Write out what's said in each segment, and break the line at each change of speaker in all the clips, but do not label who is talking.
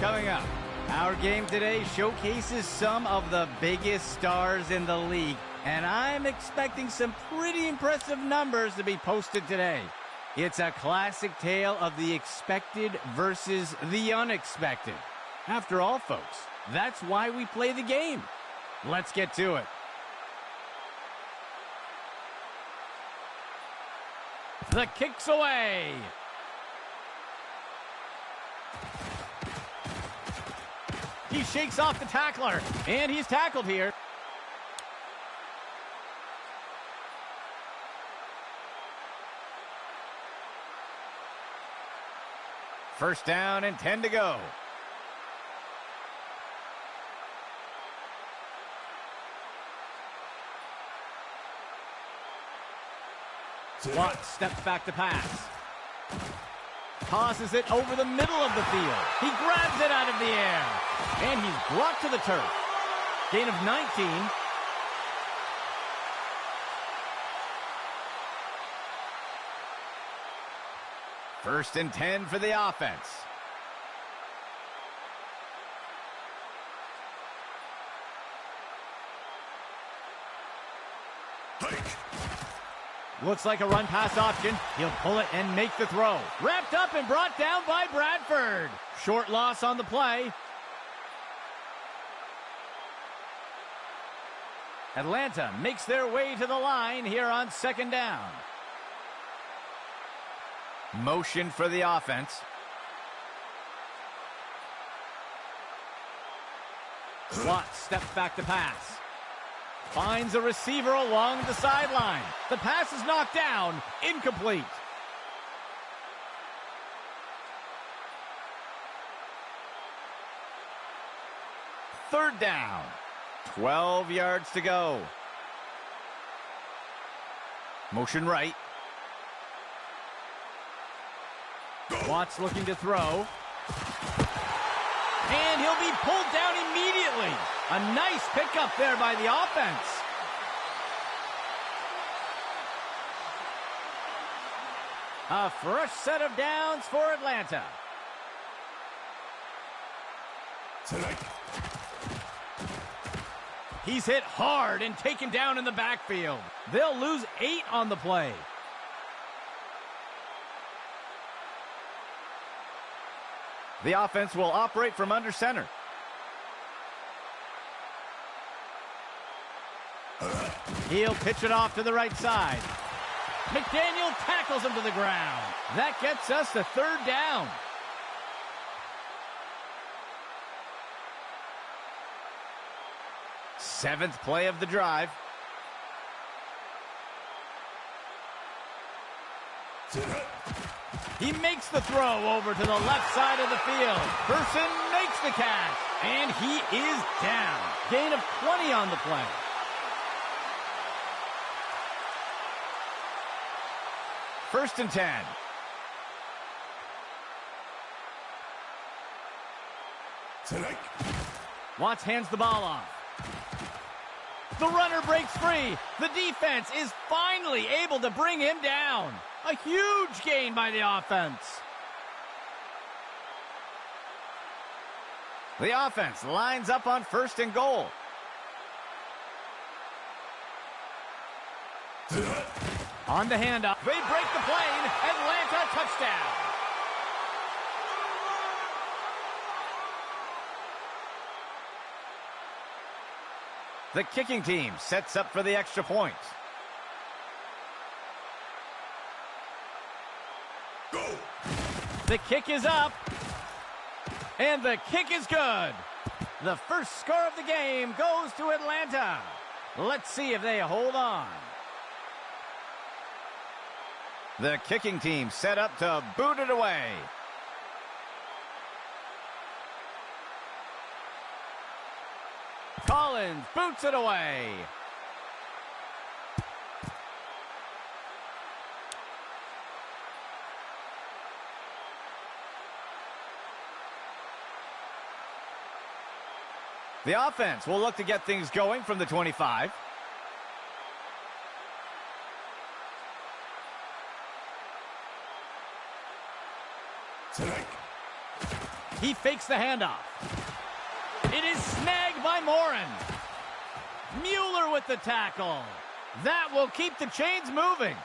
coming up. Our game today showcases some of the biggest stars in the league, and I'm expecting some pretty impressive numbers to be posted today. It's a classic tale of the expected versus the unexpected. After all, folks, that's why we play the game. Let's get to it. The kick's away. He shakes off the tackler, and he's tackled here. First down and 10 to go. Watt steps back to pass. Tosses it over the middle of the field. He grabs it out of the air. And he's brought to the turf. Gain of 19. First and 10 for the offense. Looks like a run-pass option. He'll pull it and make the throw. Wrapped up and brought down by Bradford. Short loss on the play. Atlanta makes their way to the line here on second down. Motion for the offense. Watt steps back to pass. Finds a receiver along the sideline. The pass is knocked down. Incomplete. Third down. 12 yards to go. Motion right. Watt's looking to throw. And he'll be pulled down immediately. A nice pickup there by the offense. A fresh set of downs for Atlanta. He's hit hard and taken down in the backfield. They'll lose 8 on the play. The offense will operate from under center. He'll pitch it off to the right side. McDaniel tackles him to the ground. That gets us to third down. Seventh play of the drive. He makes the throw over to the left side of the field. Person makes the catch, and he is down. Gain of 20 on the play. First and 10. Watts hands the ball off. The runner breaks free. The defense is finally able to bring him down. A huge gain by the offense. The offense lines up on first and goal. On the handoff. They break the plane. Atlanta touchdown. The kicking team sets up for the extra point. Go. The kick is up. And the kick is good. The first score of the game goes to Atlanta. Let's see if they hold on. The kicking team set up to boot it away. Collins boots it away. The offense will look to get things going from the 25. He He fakes the handoff. It is snagged by Morin. Mueller with the tackle. That will keep the chains moving.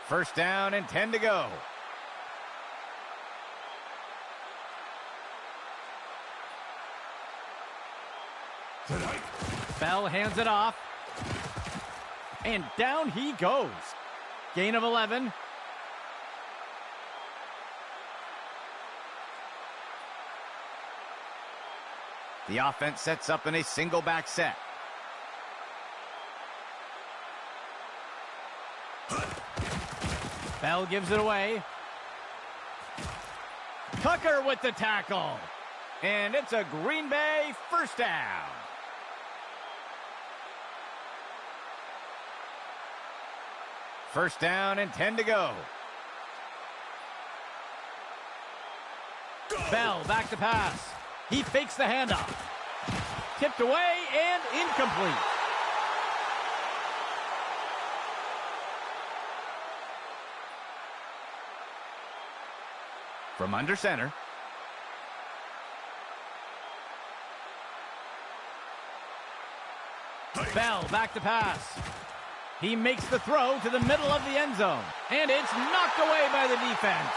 First down and 10 to go. Bell hands it off. And down he goes. Gain of 11. The offense sets up in a single back set. Bell gives it away. Tucker with the tackle. And it's a Green Bay first down. First down and 10 to go. Bell back to pass. He fakes the handoff. Tipped away and incomplete. From under center. Bell back to pass. He makes the throw to the middle of the end zone. And it's knocked away by the defense.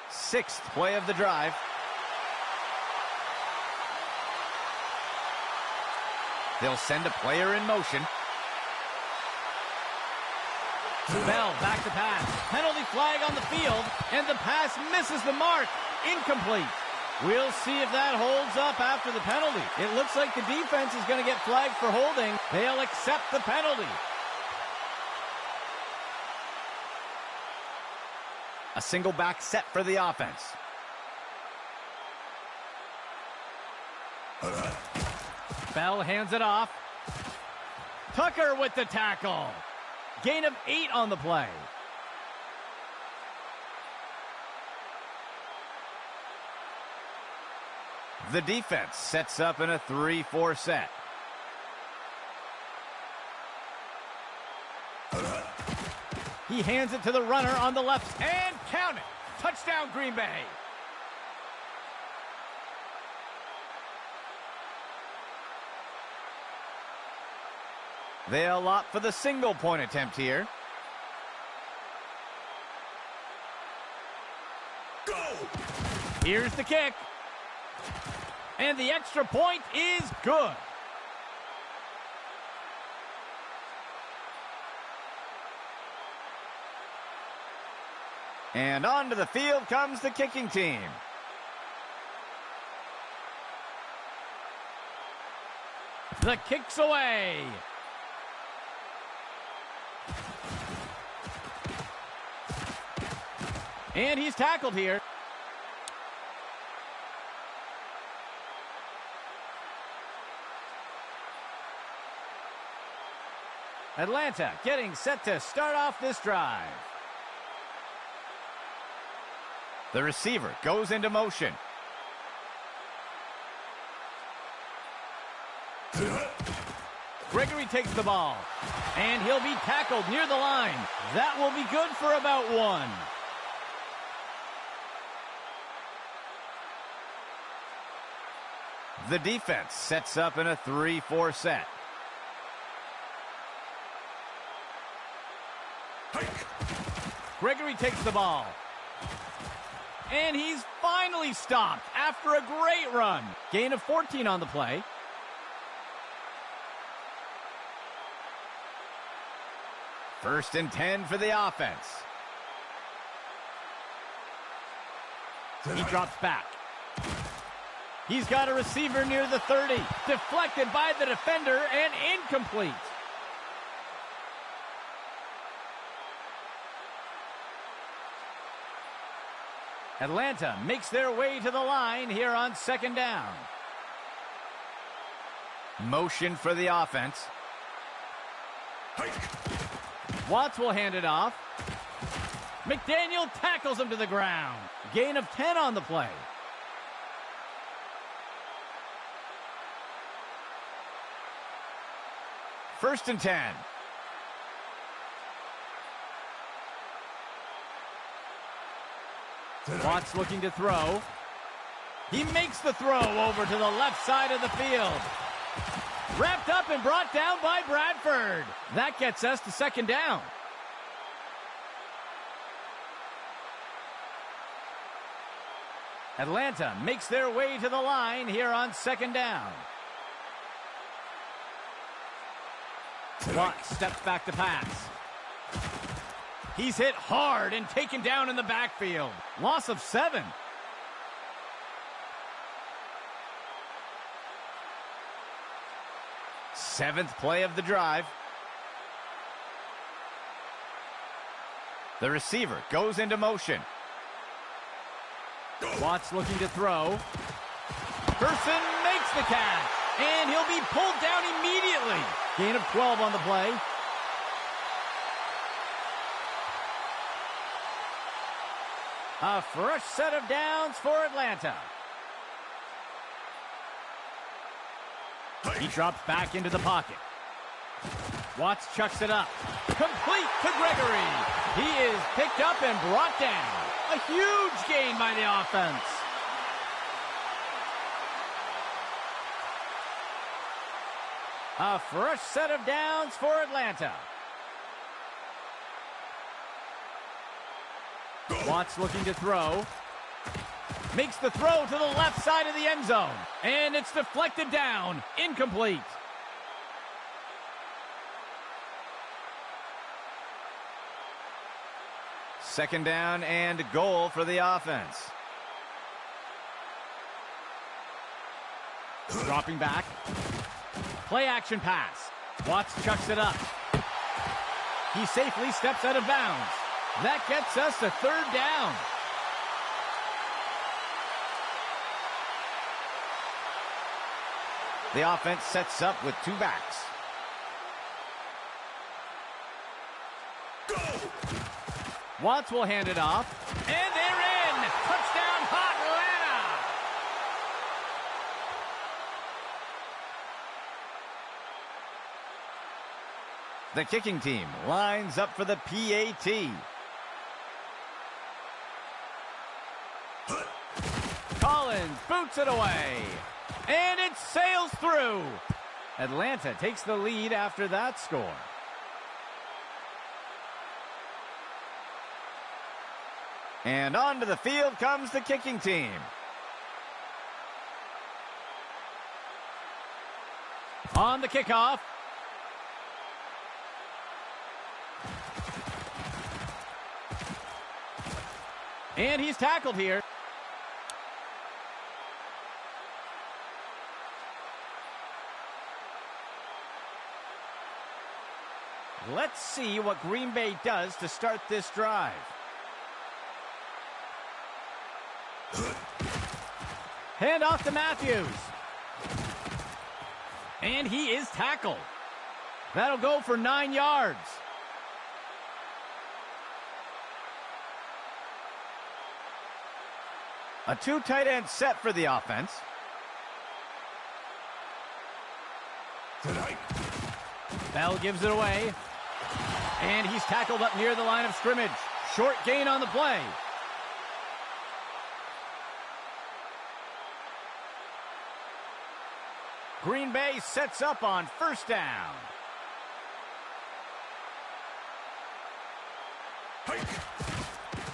Sixth play of the drive. They'll send a player in motion. Bell back to pass. Penalty flag on the field. And the pass misses the mark. Incomplete. We'll see if that holds up after the penalty. It looks like the defense is going to get flagged for holding. They'll accept the penalty. A single back set for the offense. Bell hands it off. Tucker with the tackle. Gain of 8 on the play. The defense sets up in a 3-4 set. He hands it to the runner on the left and count it. Touchdown, Green Bay. They'll opt for the single point attempt here. Go! Here's the kick. And the extra point is good. And onto the field comes the kicking team. The kick's away. And he's tackled here. Atlanta getting set to start off this drive. The receiver goes into motion. Gregory takes the ball. And he'll be tackled near the line. That will be good for about 1. The defense sets up in a 3-4 set. Gregory takes the ball. And he's finally stopped after a great run. Gain of 14 on the play. First and 10 for the offense. He drops back. He's got a receiver near the 30. Deflected by the defender and incomplete. Atlanta makes their way to the line here on second down. Motion for the offense. Watts will hand it off. McDaniel tackles him to the ground. Gain of 10 on the play. First and 10. Watts looking to throw. He makes the throw over to the left side of the field. Wrapped up and brought down by Bradford. That gets us to second down. Atlanta makes their way to the line here on second down. Watts steps back to pass. He's hit hard and taken down in the backfield. Loss of 7. Seventh play of the drive. The receiver goes into motion. Watts looking to throw. Person makes the catch, and he'll be pulled down immediately. Gain of 12 on the play. A fresh set of downs for Atlanta. He drops back into the pocket. Watts chucks it up. Complete to Gregory. He is picked up and brought down. A huge gain by the offense. A fresh set of downs for Atlanta. Watts looking to throw. Makes the throw to the left side of the end zone. And it's deflected down. Incomplete. Second down and goal for the offense. Dropping back. Play action pass. Watts chucks it up. He safely steps out of bounds. That gets us to third down. The offense sets up with 2 backs. Watts will hand it off. And they're in! Touchdown, Atlanta! The kicking team lines up for the PAT. Collins boots it away. And it sails through. Atlanta takes the lead after that score. And onto the field comes the kicking team. On the kickoff. And he's tackled here. Let's see what Green Bay does to start this drive. Hand off to Matthews. And he is tackled. That'll go for 9 yards. A 2 tight end set for the offense. Bell gives it away. And he's tackled up near the line of scrimmage. Short gain on the play. Green Bay sets up on first down.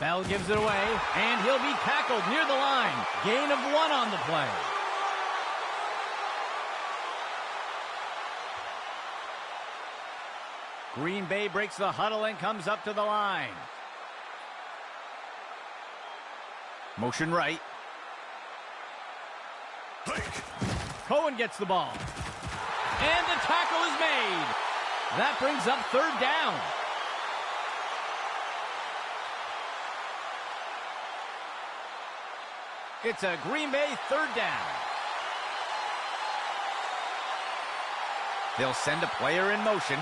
Bell gives it away, and he'll be tackled near the line. Gain of 1 on the play. Green Bay breaks the huddle and comes up to the line. Motion right. Cohen gets the ball. And the tackle is made. That brings up third down. It's a Green Bay third down. They'll send a player in motion.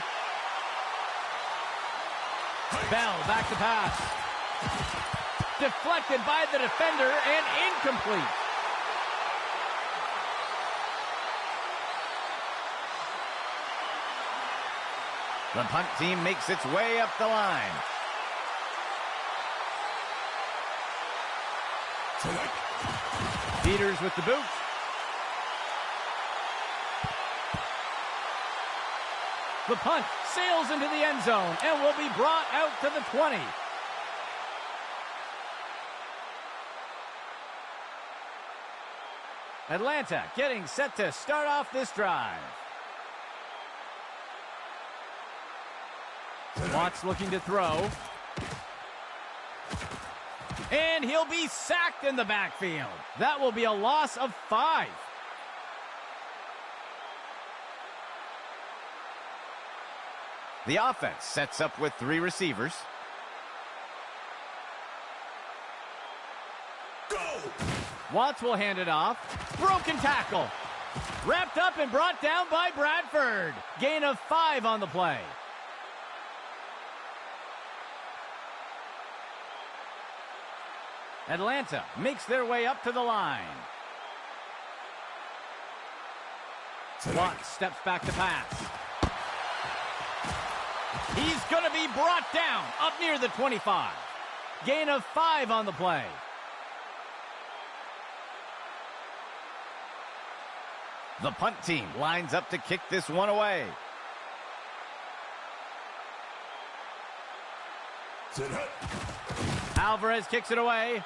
Bell back to pass. Deflected by the defender and incomplete. The punt team makes its way up the line. Peters with the boot. The punt sails into the end zone and will be brought out to the 20. Atlanta getting set to start off this drive. Watts looking to throw. And he'll be sacked in the backfield. That will be a loss of 5. The offense sets up with 3 receivers. Go! Watts will hand it off. Broken tackle. Wrapped up and brought down by Bradford. Gain of 5 on the play. Atlanta makes their way up to the line. Watts steps back to pass. He's going to be brought down up near the 25. Gain of 5 on the play. The punt team lines up to kick this one away. Alvarez kicks it away.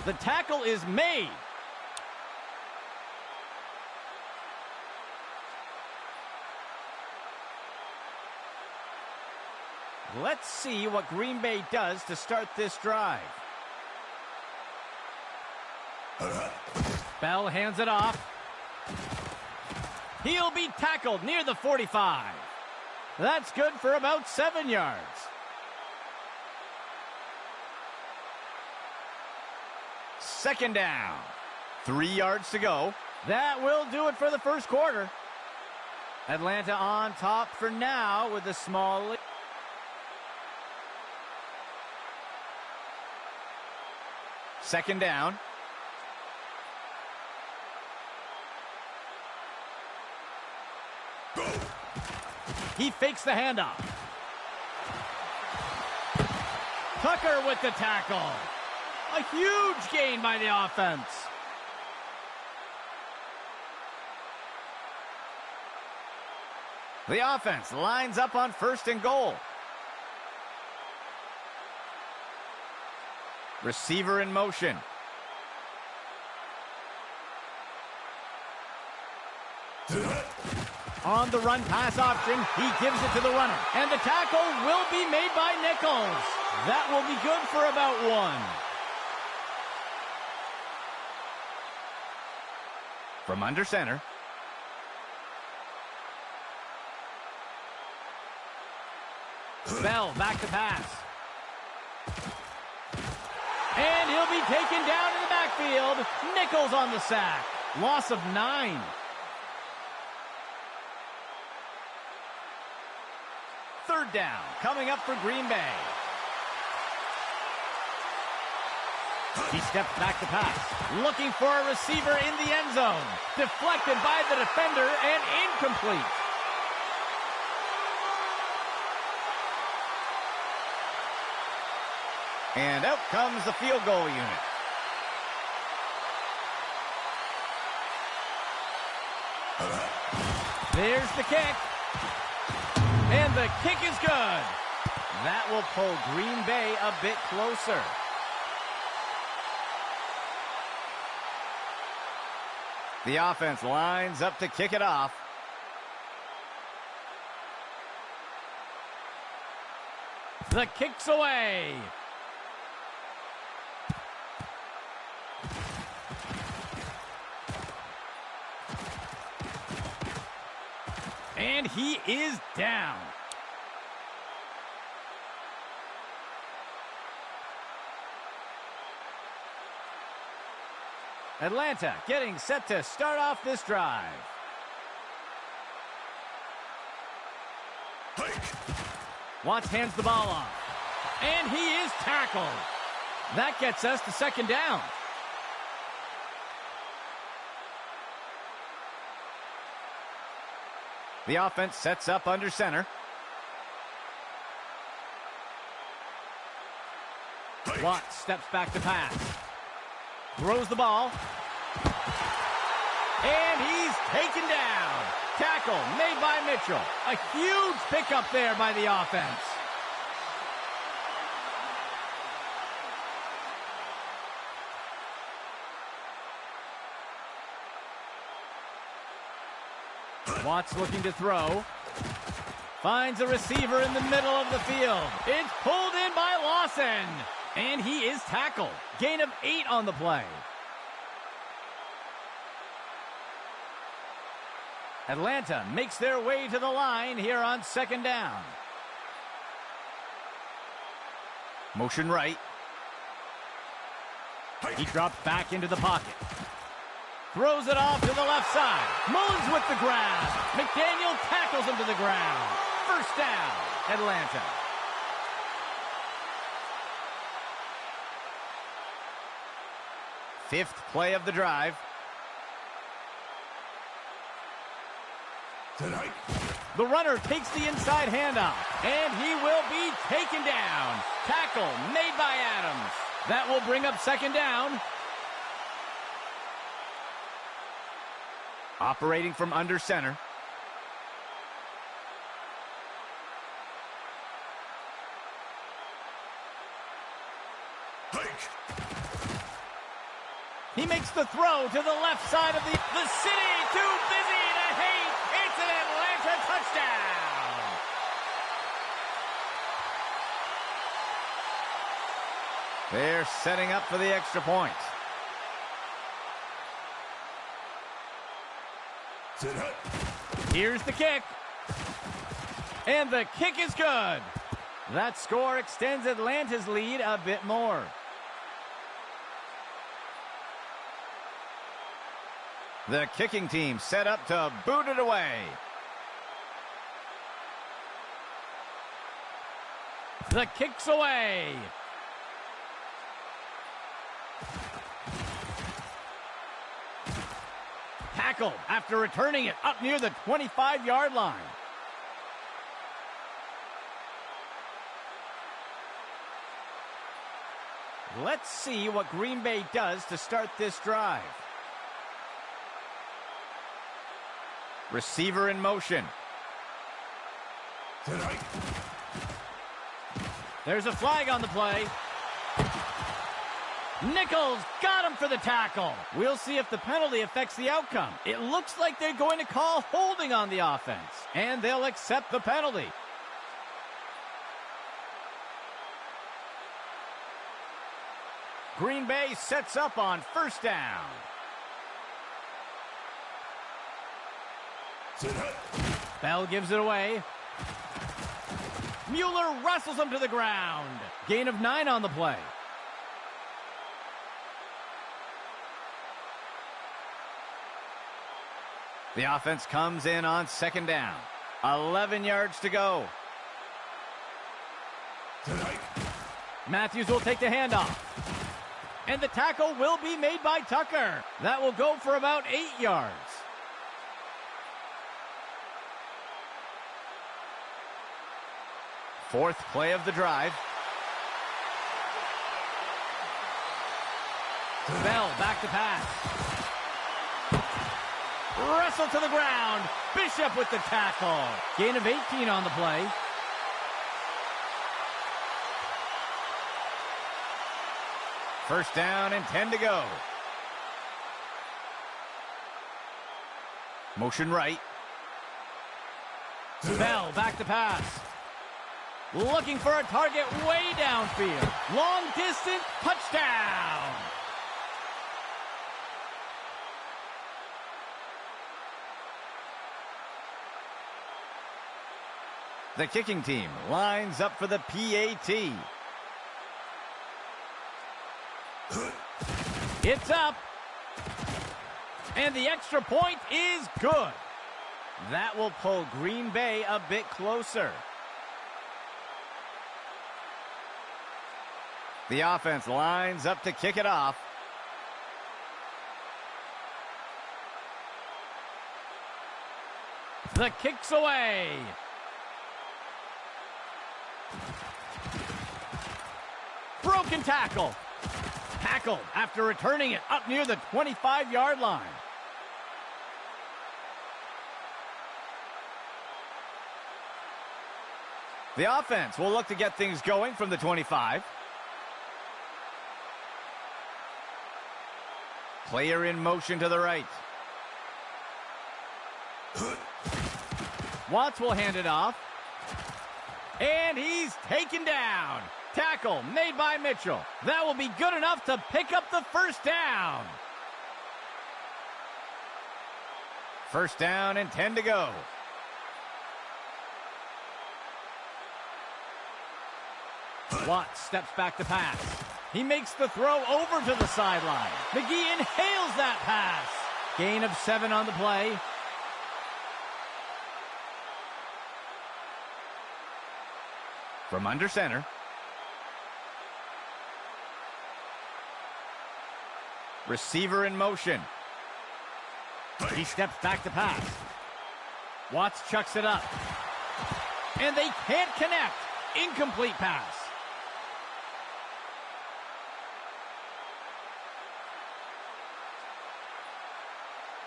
The tackle is made. Let's see what Green Bay does to start this drive. Bell hands it off. He'll be tackled near the 45. That's good for about 7 yards. Second down. 3 yards to go. That will do it for the first quarter. Atlanta on top for now with a small lead. Second down. Go. He fakes the handoff. Tucker with the tackle. A huge gain by the offense. The offense lines up on 1st and goal. Receiver in motion. On the run pass option, he gives it to the runner. And the tackle will be made by Nichols. That will be good for about 1. From under center. Bell back to pass. And he'll be taken down in the backfield. Nichols on the sack. Loss of 9. Third down coming up for Green Bay. He steps back to pass. Looking for a receiver in the end zone. Deflected by the defender and incomplete. And out comes the field goal unit. There's the kick. And the kick is good. That will pull Green Bay a bit closer. The offense lines up to kick it off. The kick's away. And he is down. Atlanta getting set to start off this drive. Watts hands the ball off. And he is tackled. That gets us to second down. The offense sets up under center. Watts steps back to pass. Throws the ball. And he's taken down. Tackle made by Mitchell. A huge pickup there by the offense. Watts looking to throw. Finds a receiver in the middle of the field. It's pulled in by Lawson. And he is tackled. Gain of 8 on the play. Atlanta makes their way to the line here on second down. Motion right. He drops back into the pocket. Throws it off to the left side. Mullins with the grab. McDaniel tackles him to the ground. First down, Atlanta. Fifth play of the drive.
Tonight.
The runner takes the inside handoff, and he will be taken down. Tackle made by Adams. That will bring up second down. Operating from under center. He makes the throw to the left side of the city. Too busy to hate. It's an Atlanta touchdown. They're setting up for the extra point. Here's the kick. And the kick is good. That score extends Atlanta's lead a bit more. The kicking team set up to boot it away. The kick's away. Tackle after returning it up near the 25-yard line. Let's see what Green Bay does to start this drive. Receiver in motion.
Tonight.
There's a flag on the play. Nichols got him for the tackle. We'll see if the penalty affects the outcome. It looks like they're going to call holding on the offense, and they'll accept the penalty. Green Bay sets up on first down. Bell gives it away. Mueller wrestles him to the ground. Gain of 9 on the play. The offense comes in on second down. 11 yards to go.
Tonight.
Matthews will take the handoff. And the tackle will be made by Tucker. That will go for about 8 yards. Fourth play of the drive. Bell back to pass. Wrestle to the ground. Bishop with the tackle. Gain of 18 on the play. First down and 10 to go. Motion right. Bell back to pass. Looking for a target way downfield. Long distance touchdown. The kicking team lines up for the PAT. It's up. And the extra point is good. That will pull Green Bay a bit closer. The offense lines up to kick it off. The kick's away. Broken tackle. Tackled after returning it up near the 25-yard line. The offense will look to get things going from the 25. Player in motion to the right. Watts will hand it off. And he's taken down. Tackle made by Mitchell. That will be good enough to pick up the first down. First down and 10 to go. Watts steps back to pass. He makes the throw over to the sideline. McGee inhales that pass. Gain of 7 on the play. From under center. Receiver in motion. He steps back to pass. Watts chucks it up. And they can't connect. Incomplete pass.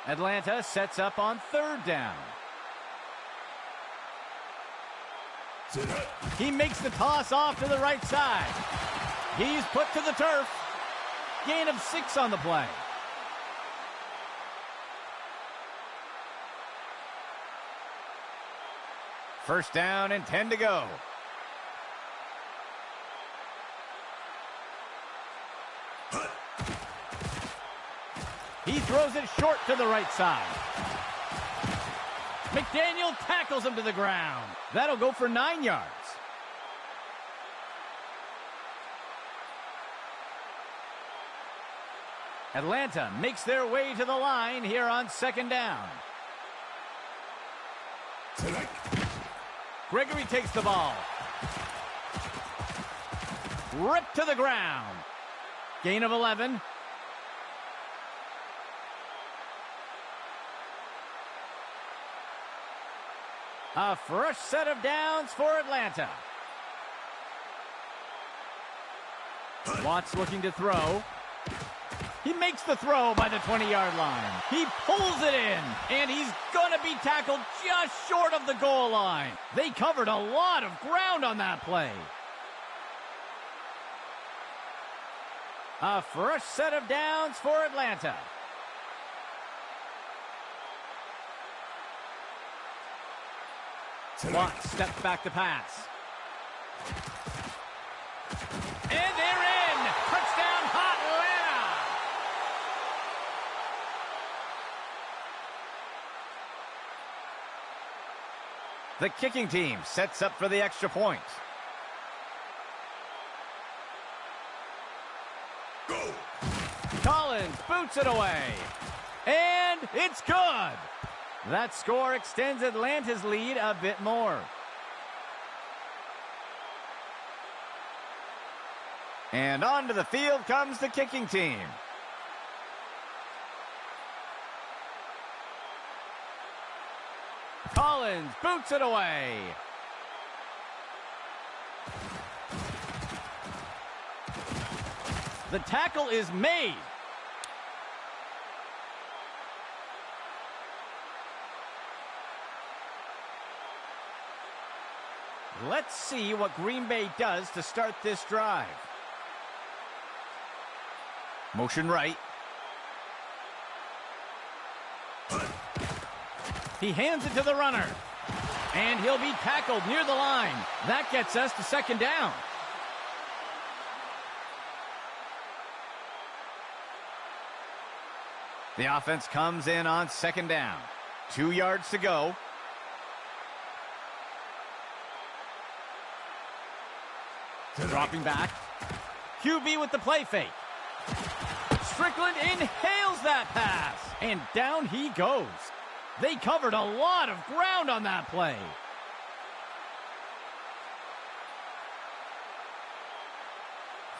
Atlanta sets up on third down. He makes the toss off to the right side. He's put to the turf. Gain of 6 on the play. First down and 10 to go. He throws it short to the right side. McDaniel tackles him to the ground. That'll go for 9 yards. Atlanta makes their way to the line here on second down. Gregory takes the ball. Ripped to the ground. Gain of 11. A fresh set of downs for Atlanta. Watts looking to throw. He makes the throw by the 20-yard line. He pulls it in, and he's going to be tackled just short of the goal line. They covered a lot of ground on that play. A fresh set of downs for Atlanta. Watts steps back to pass. And they're in! Touchdown, Atlanta! The kicking team sets up for the extra point. Go! Collins boots it away. And it's good! That score extends Atlanta's lead a bit more. And onto the field comes the kicking team. Collins boots it away. The tackle is made. Let's see what Green Bay does to start this drive. Motion right. He hands it to the runner. And he'll be tackled near the line. That gets us to second down. The offense comes in on second down. 2 yards to go. Dropping back. QB with the play fake. Strickland inhales that pass. And down he goes. They covered a lot of ground on that play.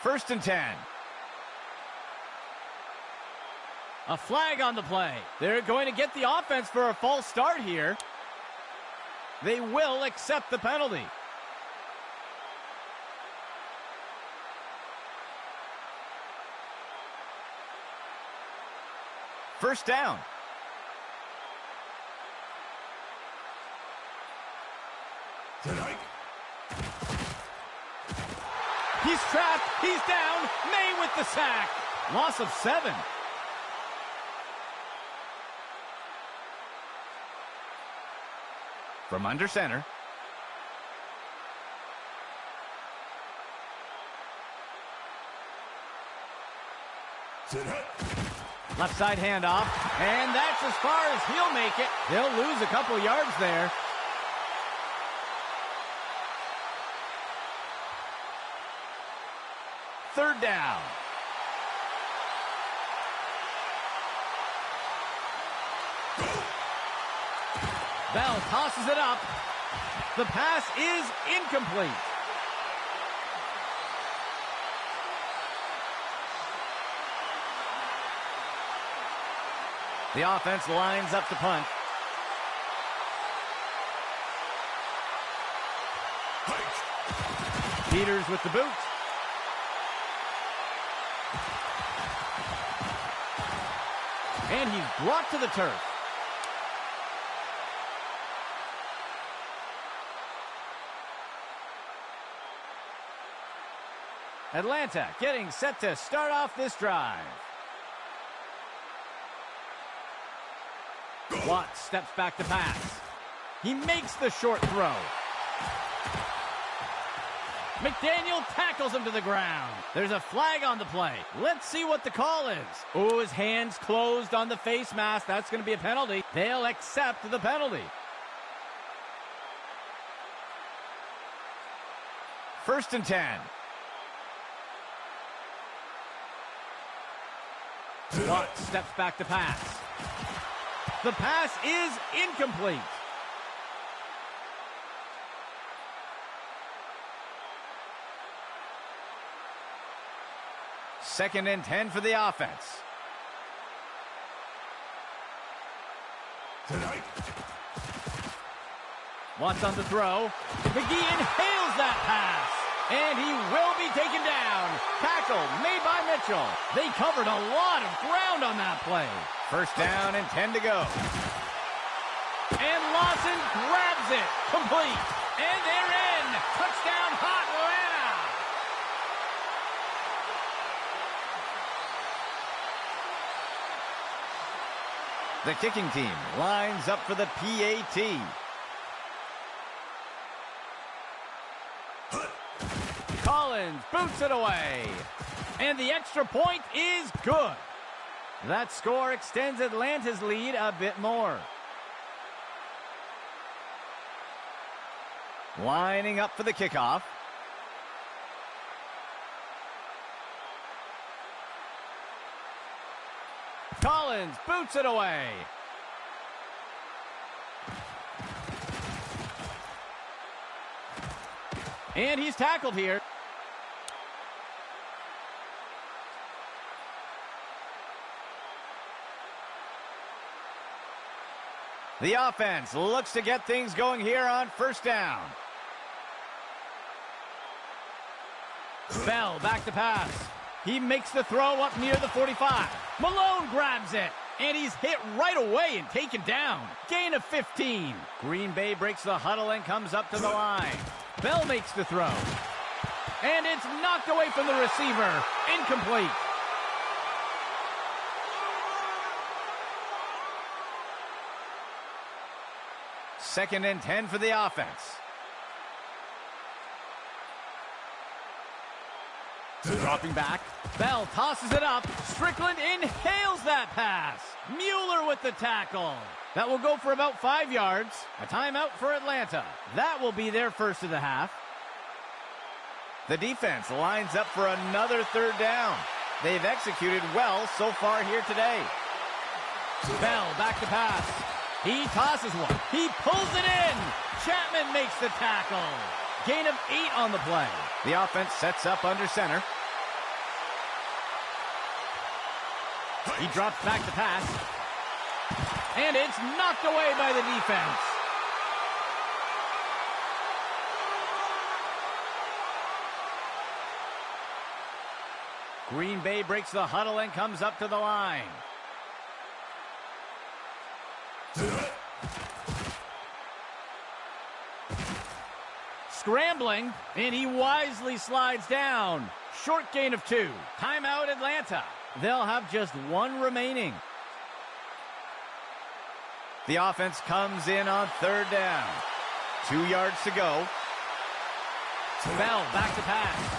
First and 10. A flag on the play. They're going to get the offense for a false start here. They will accept the penalty. First down.
Tonight.
He's trapped. He's down. May with the sack. Loss of 7. From under center.
Tonight.
Left side handoff. And that's as far as he'll make it. They'll lose a couple yards there. Third down. Bell tosses it up. The pass is incomplete. The offense lines up to punt. Peters with the boot. And he's brought to the turf. Atlanta getting set to start off this drive. Watt steps back to pass. He makes the short throw. McDaniel tackles him to the ground. There's a flag on the play. Let's see what the call is. Oh, his hands closed on the face mask. That's going to be a penalty. They'll accept the penalty. First and 10. Watt steps back to pass. The pass is incomplete. Second and 10 for the offense.
Tonight.
Watts on the throw. McGee inhales that pass. And he will be taken down. Tackle made by Mitchell. They covered a lot of ground on that play. First down and 10 to go. And Lawson grabs it. Complete. And they're in. Touchdown, Hot Atlanta. The kicking team lines up for the PAT. Collins boots it away. And the extra point is good. That score extends Atlanta's lead a bit more. Lining up for the kickoff. Collins boots it away. And he's tackled here. The offense looks to get things going here on first down. Bell back to pass. He makes the throw up near the 45. Malone grabs it. And he's hit right away and taken down. Gain of 15. Green Bay breaks the huddle and comes up to the line. Bell makes the throw. And it's knocked away from the receiver. Incomplete. Second and 10 for the offense. Dropping back. Bell tosses it up. Strickland inhales that pass. Mueller with the tackle. That will go for about 5 yards. A timeout for Atlanta. That will be their first of the half. The defense lines up for another third down. They've executed well so far here today. Bell back to pass. He tosses one. He pulls it in. Chapman makes the tackle. Gain of 8 on the play. The offense sets up under center. He drops back to pass. And it's knocked away by the defense. Green Bay breaks the huddle and comes up to the line. Scrambling, and he wisely slides down. Short gain of 2. Timeout Atlanta. They'll have just 1 remaining. The offense comes in on 3rd down. 2 yards to go. Bell back to pass.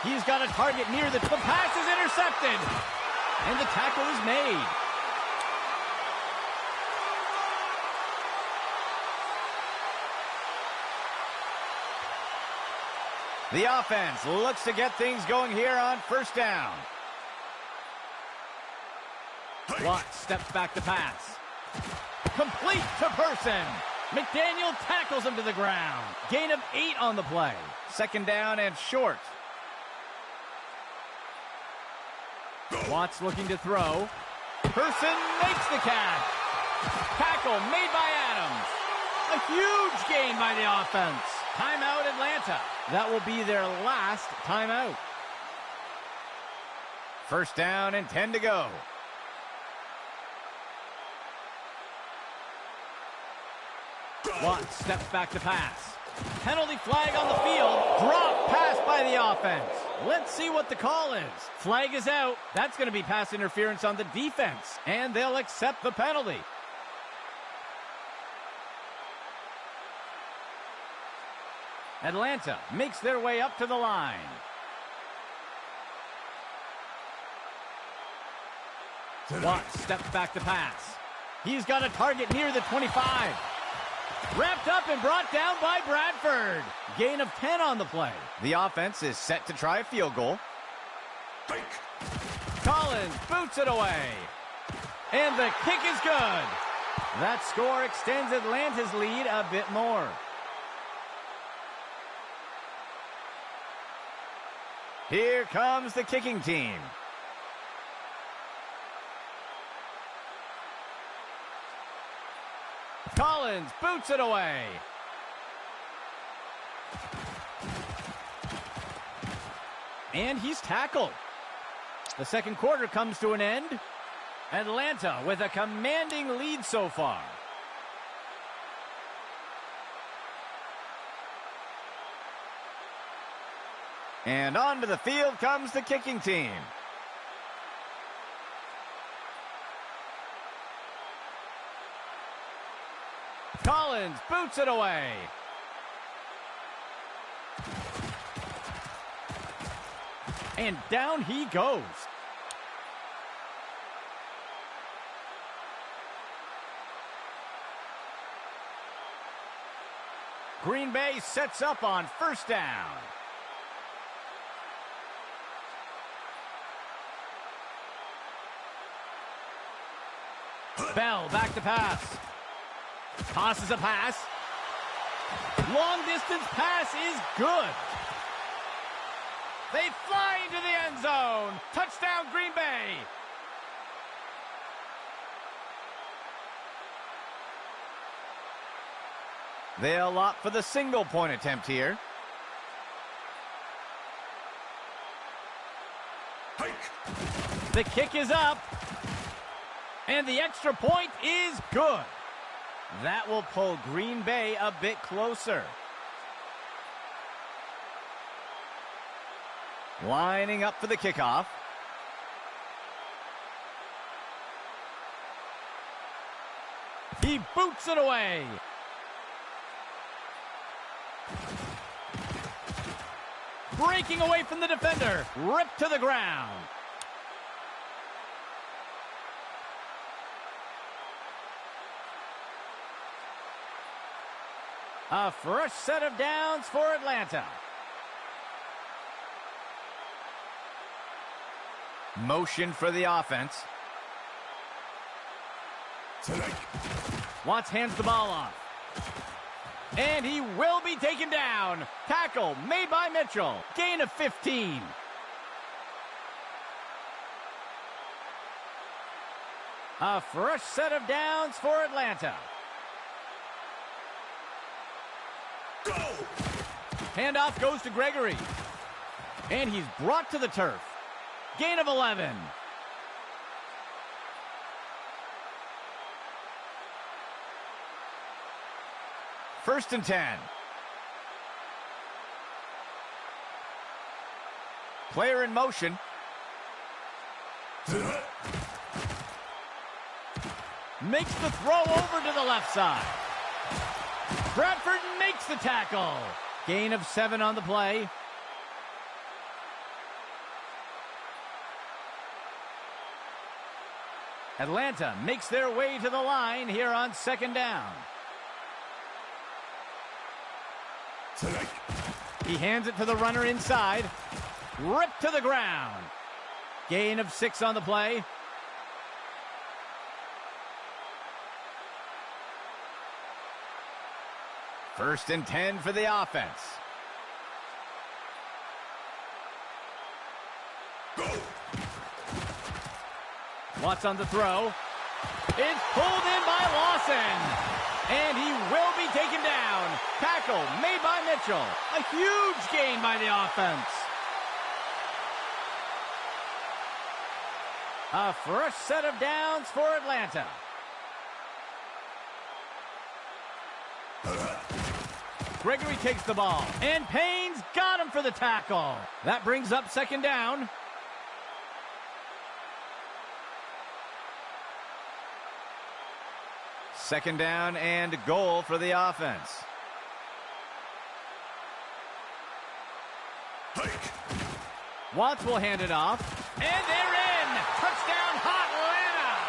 He's got a target near the pass is intercepted. And the tackle is made. The offense looks to get things going here on 1st down. Watts steps back to pass. Complete to Person. McDaniel tackles him to the ground. Gain of 8 on the play. 2nd down and short. Watts looking to throw. Person makes the catch. Tackle made by Adams. A huge gain by the offense. Timeout Atlanta. That will be their last timeout. 1st down and 10 to go. Watts steps back to pass. Penalty flag on the field. Drop pass by the offense. Let's see what the call is. Flag is out. That's going to be pass interference on the defense, and they'll accept the penalty. Atlanta makes their way up to the line. Watts steps back to pass. He's got a target near the 25. Wrapped up and brought down by Bradford. Gain of 10 on the play. The offense is set to try a field goal. Collins boots it away. And the kick is good. That score extends Atlanta's lead a bit more. Here comes the kicking team. Collins boots it away. And he's tackled. The 2nd quarter comes to an end. Atlanta with a commanding lead so far. And onto the field comes the kicking team. Collins boots it away. And down he goes. Green Bay sets up on 1st down. Bell back to pass. Tosses a pass. Long distance pass is good. They fly into the end zone. Touchdown Green Bay. They'll opt for the single point attempt here. The kick is up. And the extra point is good. That will pull Green Bay a bit closer. Lining up for the kickoff. He boots it away. Breaking away from the defender. Ripped to the ground. A fresh set of downs for Atlanta. Motion for the offense. Watts hands the ball off. And he will be taken down. Tackle made by Mitchell. Gain of 15. A fresh set of downs for Atlanta.
Go!
Handoff goes to Gregory. And he's brought to the turf. Gain of 11. First and 10. Player in motion. Makes the throw over to the left side. Bradford makes the tackle. Gain of 7 on the play. Atlanta makes their way to the line here on second down. He hands it to the runner inside. Ripped to the ground. Gain of 6 on the play. First and 10 for the offense. Watts on the throw. It's pulled in by Lawson. And he will be taken down. Tackle made by Mitchell. A huge gain by the offense. A fresh set of downs for Atlanta. Gregory takes the ball. And Payne's got him for the tackle. That brings up second down. Second down and goal for the offense. Watts will hand it off. And they're in! Touchdown, hot Atlanta!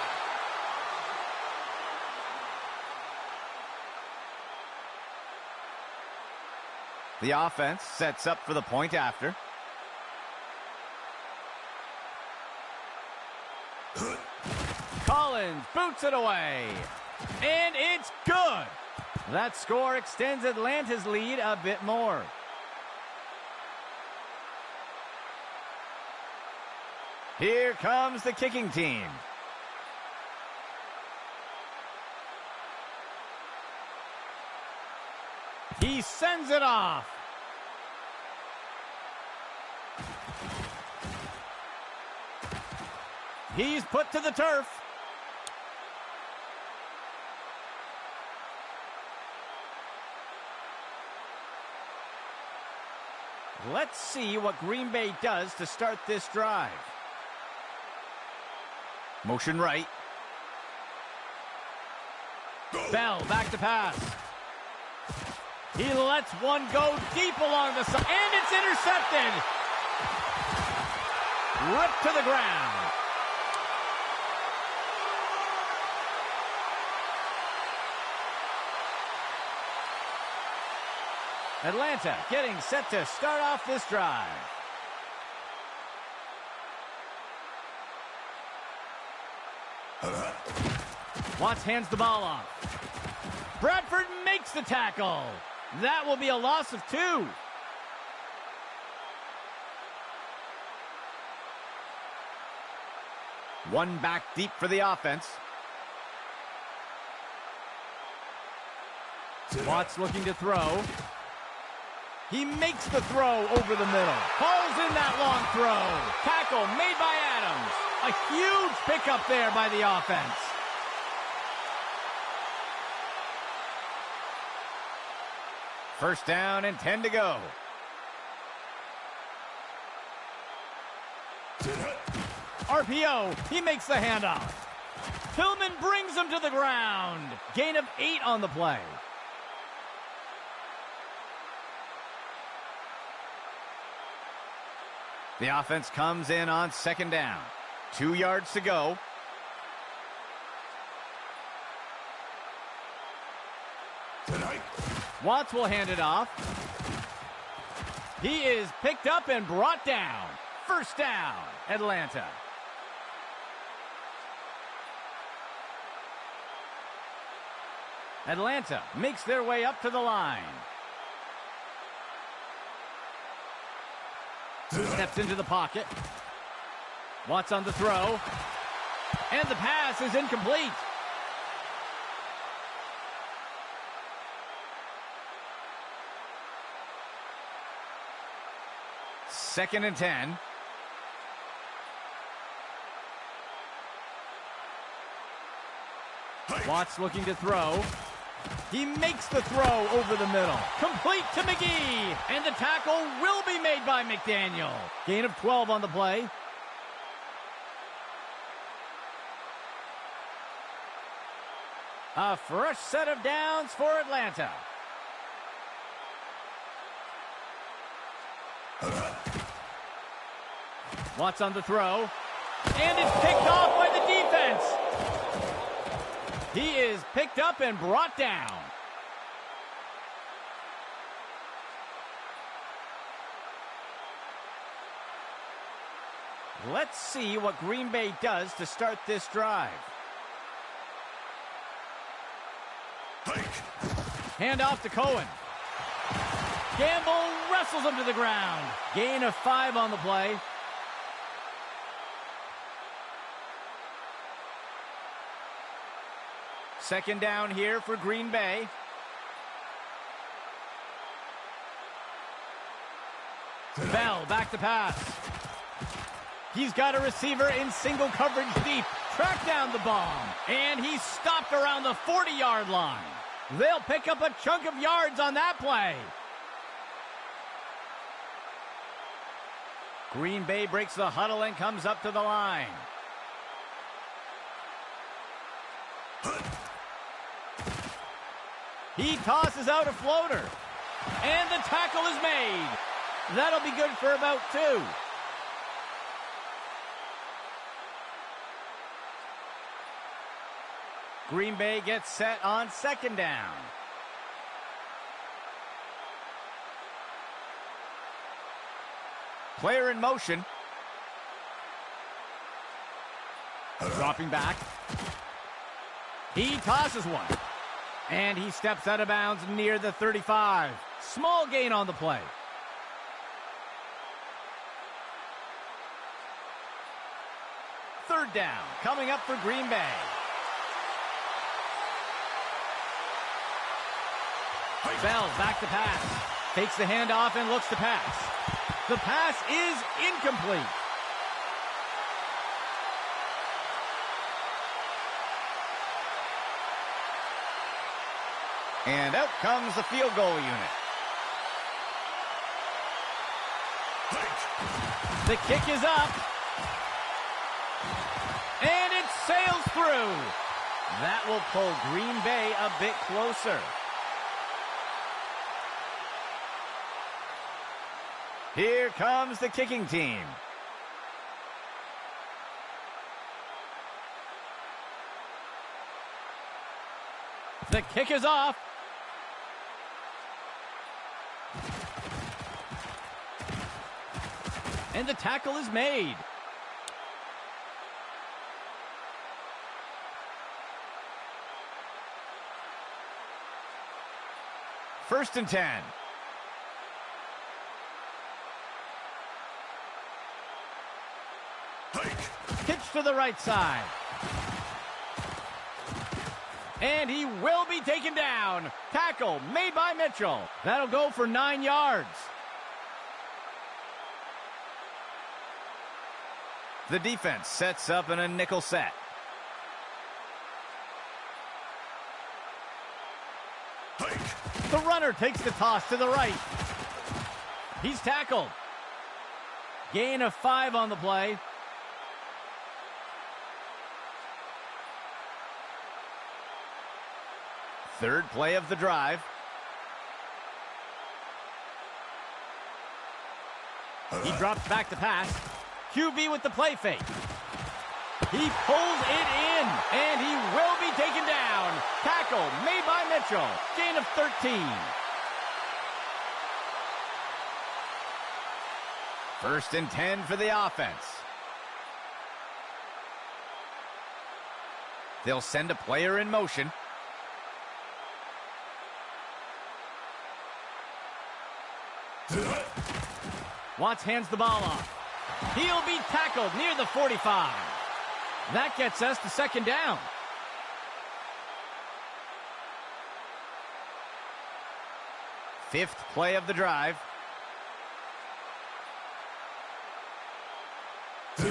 The offense sets up for the point after. Collins boots it away. And it's good. That score extends Atlanta's lead a bit more. Here comes the kicking team. He sends it off. He's put to the turf. Let's see what Green Bay does to start this drive. Motion right. Bell back to pass. He lets one go deep along the side, and it's intercepted. Ripped to the ground. Atlanta getting set to start off this drive. Watts hands the ball off. Bradford makes the tackle. That will be a loss of 2. One back deep for the offense. Watts looking to throw. He makes the throw over the middle. Hauls in that long throw. Tackle made by Adams. A huge pickup there by the offense. First down and 10 to go. RPO. He makes the handoff. Tillman brings him to the ground. Gain of 8 on the play. The offense comes in on second down. 2 yards to go. Watts will hand it off. He is picked up and brought down. First down, Atlanta. Atlanta makes their way up to the line. Steps into the pocket. Watts on the throw. And the pass is incomplete. Second and 10. Watts looking to throw. He makes the throw over the middle. Complete to McGee. And the tackle will be made by McDaniel. Gain of 12 on the play. A fresh set of downs for Atlanta. Watts on the throw. And it's picked off by the defense. He is picked up and brought down. Let's see what Green Bay does to start this drive. Hand off to Cohen. Gamble wrestles him to the ground. Gain of 5 on the play. Second down here for Green Bay. Bell back to pass. He's got a receiver in single coverage deep. Track down the bomb. And he's stopped around the 40-yard line. They'll pick up a chunk of yards on that play. Green Bay breaks the huddle and comes up to the line. He tosses out a floater. And the tackle is made. That'll be good for about 2. Green Bay gets set on second down. Player in motion. Dropping back. He tosses one. And he steps out of bounds near the 35. Small gain on the play. Third down, coming up for Green Bay. Bell back to pass. Takes the handoff and looks to pass. The pass is incomplete. And out comes the field goal unit. The kick is up. And it sails through. That will pull Green Bay a bit closer. Here comes the kicking team. The kick is off. And the tackle is made. First and 10. Pitch to the right side. And he will be taken down. Tackle made by Mitchell. That'll go for 9 yards. The defense sets up in a nickel set. The runner takes the toss to the right. He's tackled. Gain of 5 on the play. Third play of the drive. He drops back to pass. QB with the play fake. He pulls it in, and he will be taken down. Tackle made by Mitchell. Gain of 13. First and 10 for the offense. They'll send a player in motion. Watts hands the ball off. He'll be tackled near the 45. That gets us to second down. Fifth play of the drive.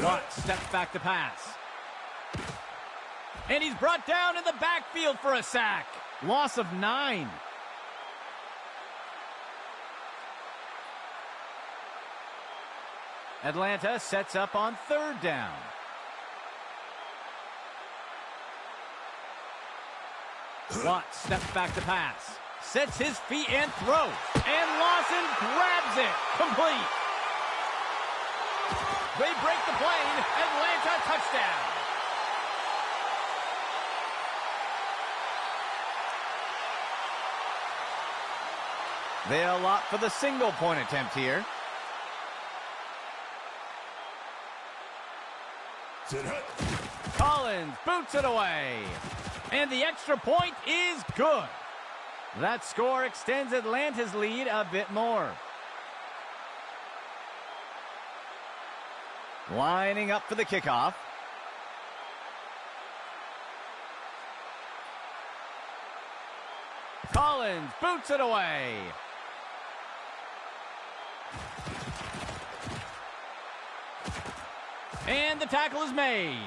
Watts steps back to pass. And he's brought down in the backfield for a sack. Loss of 9. Atlanta sets up on 3rd down. Watt steps back to pass. Sets his feet and throws. And Lawson grabs it. Complete. They break the plane. Atlanta touchdown. They'll opt for the single-point attempt here. Collins boots it away. And the extra point is good. That score extends Atlanta's lead a bit more. Lining up for the kickoff. Collins boots it away. And the tackle is made.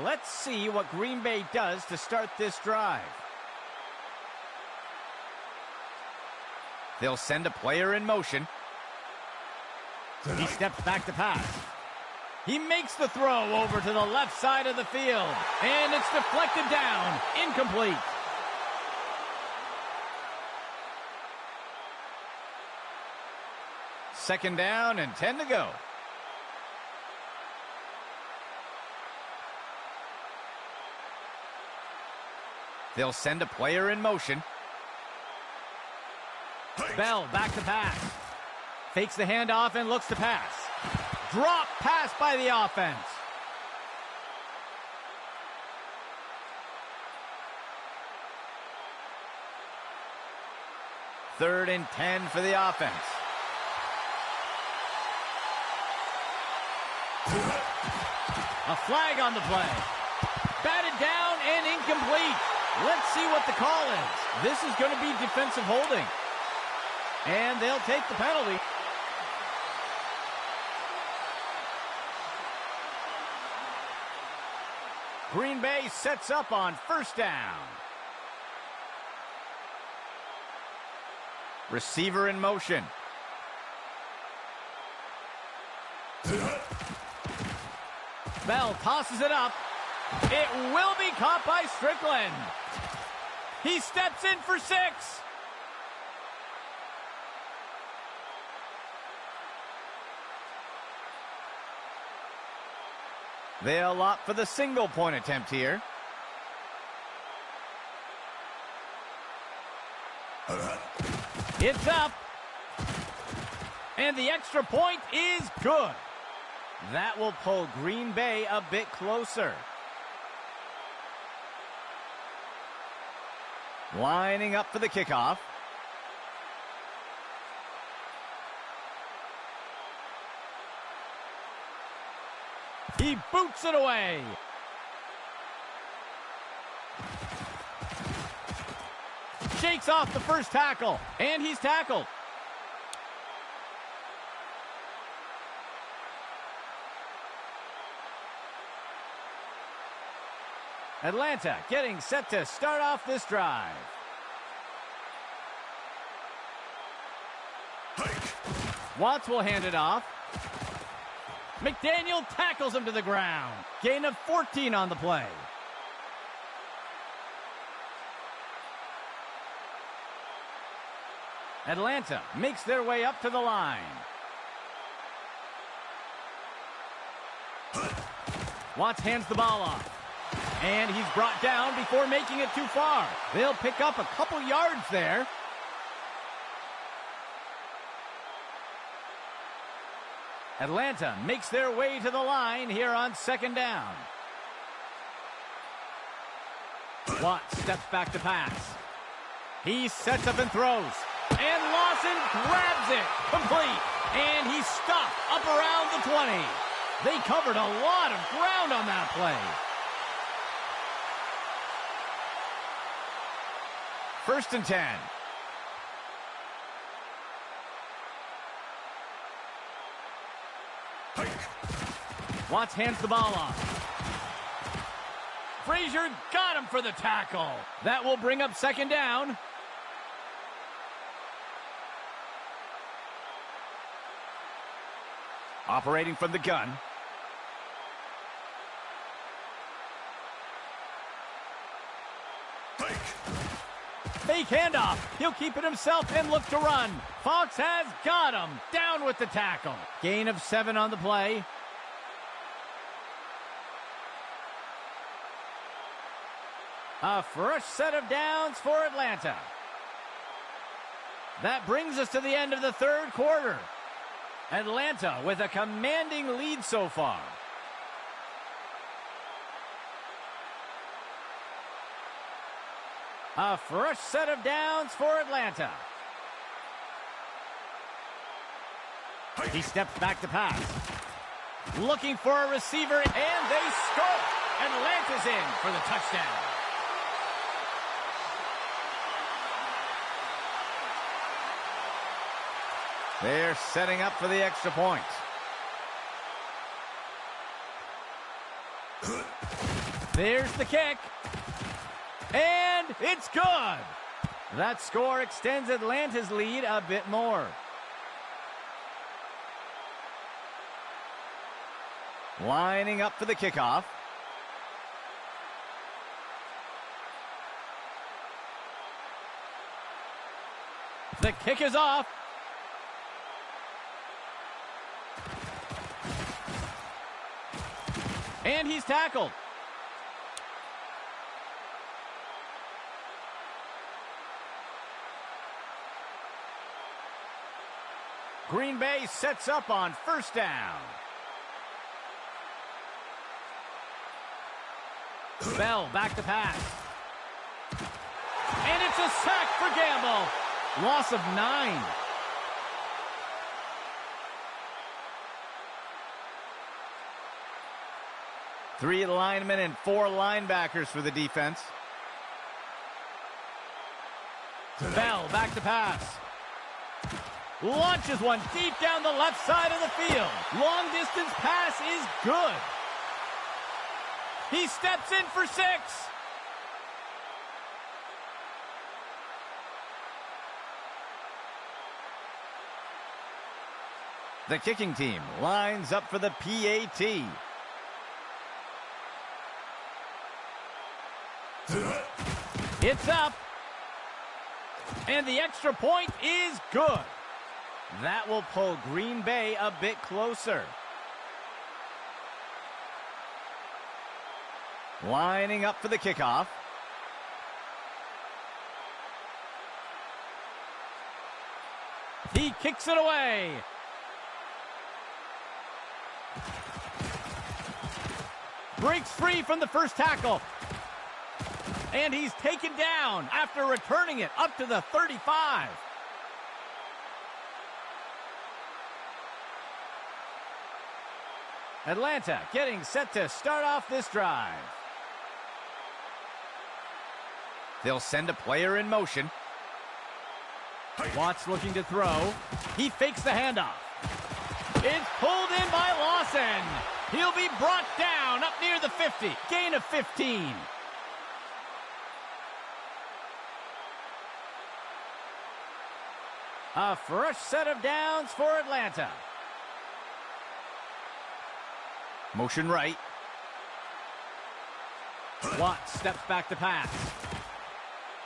Let's see what Green Bay does to start this drive. They'll send a player in motion. He steps back to pass. He makes the throw over to the left side of the field. And it's deflected down. Incomplete. Second down and 10 to go. They'll send a player in motion. Bell back to pass. Fakes the handoff and looks to pass. Drop pass by the offense. Third and 10 for the offense. A flag on the play. Batted down and incomplete. Let's see what the call is. This is going to be defensive holding. And they'll take the penalty. Green Bay sets up on 1st down. Receiver in motion. Bell tosses it up. It will be caught by Strickland. He steps in for 6. They'll opt for the single-point attempt here. It's up. And the extra point is good. That will pull Green Bay a bit closer. Lining up for the kickoff. He boots it away. Shakes off the first tackle, and he's tackled. Atlanta getting set to start off this drive. Watts will hand it off. McDaniel tackles him to the ground. Gain of 14 on the play. Atlanta makes their way up to the line. Watts hands the ball off. And he's brought down before making it too far. They'll pick up a couple yards there. Atlanta makes their way to the line here on 2nd down. Watts steps back to pass. He sets up and throws. And Lawson grabs it. Complete. And he's stopped up around the 20. They covered a lot of ground on that play. 1st and 10.
Hike.
Watts hands the ball off. Frazier got him for the tackle. That will bring up second down. Operating from the gun. Fake handoff. He'll keep it himself and look to run. Fox has got him. Down with the tackle. Gain of 7 on the play. A fresh set of downs for Atlanta. That brings us to the end of the third quarter. Atlanta with a commanding lead so far. A fresh set of downs for Atlanta. He steps back to pass. Looking for a receiver, and they score. Atlanta's in for the touchdown. They're setting up for the extra point. There's the kick. And it's good. That score extends Atlanta's lead a bit more. Lining up for the kickoff. The kick is off. And he's tackled. Green Bay sets up on first down. Bell back to pass. And it's a sack for Gamble. Loss of 9. Three linemen and 4 linebackers for the defense. Bell back to pass. Launches one deep down the left side of the field. Long distance pass is good. He steps in for 6. The kicking team lines up for the PAT. It's up. And the extra point is good. That will pull Green Bay a bit closer. Lining up for the kickoff. He kicks it away. Breaks free from the first tackle. And he's taken down after returning it up to the 35. Atlanta getting set to start off this drive. They'll send a player in motion. Watts looking to throw. He fakes the handoff. It's pulled in by Lawson. He'll be brought down up near the 50. Gain of 15. A fresh set of downs for Atlanta. Motion right. Watts steps back to pass.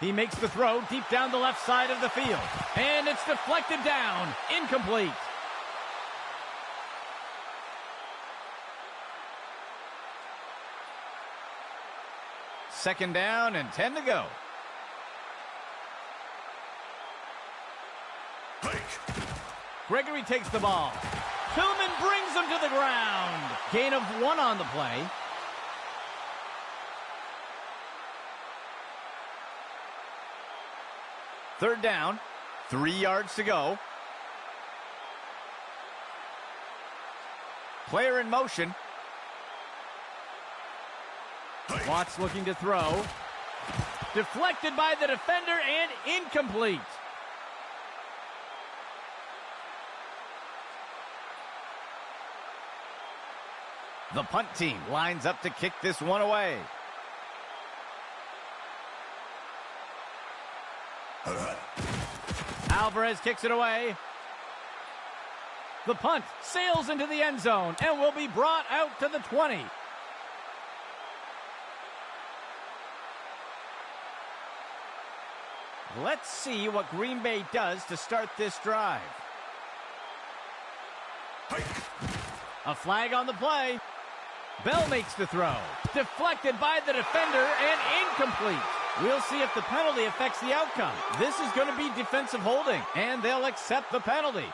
He makes the throw deep down the left side of the field. And it's deflected down. Incomplete. Second down and 10 to go. Gregory takes the ball. Tillman brings him to the ground. Gain of 1 on the play. Third down, 3 yards to go. Player in motion. Watts looking to throw. Deflected by the defender and incomplete. The punt team lines up to kick this one away. Alvarez kicks it away. The punt sails into the end zone and will be brought out to the 20. Let's see what Green Bay does to start this drive. A flag on the play. Bell makes the throw. Deflected by the defender and incomplete. We'll see if the penalty affects the outcome. This is going to be defensive holding, and they'll accept the penalty.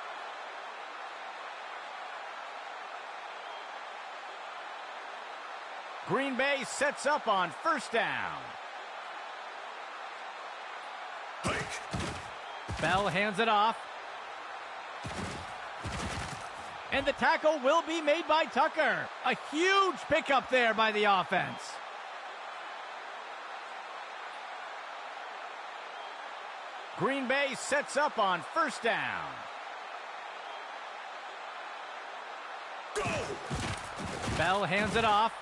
Green Bay sets up on first down. Bell hands it off. And the tackle will be made by Tucker. A huge pickup there by the offense. Green Bay sets up on first down.
Go!
Bell hands it off.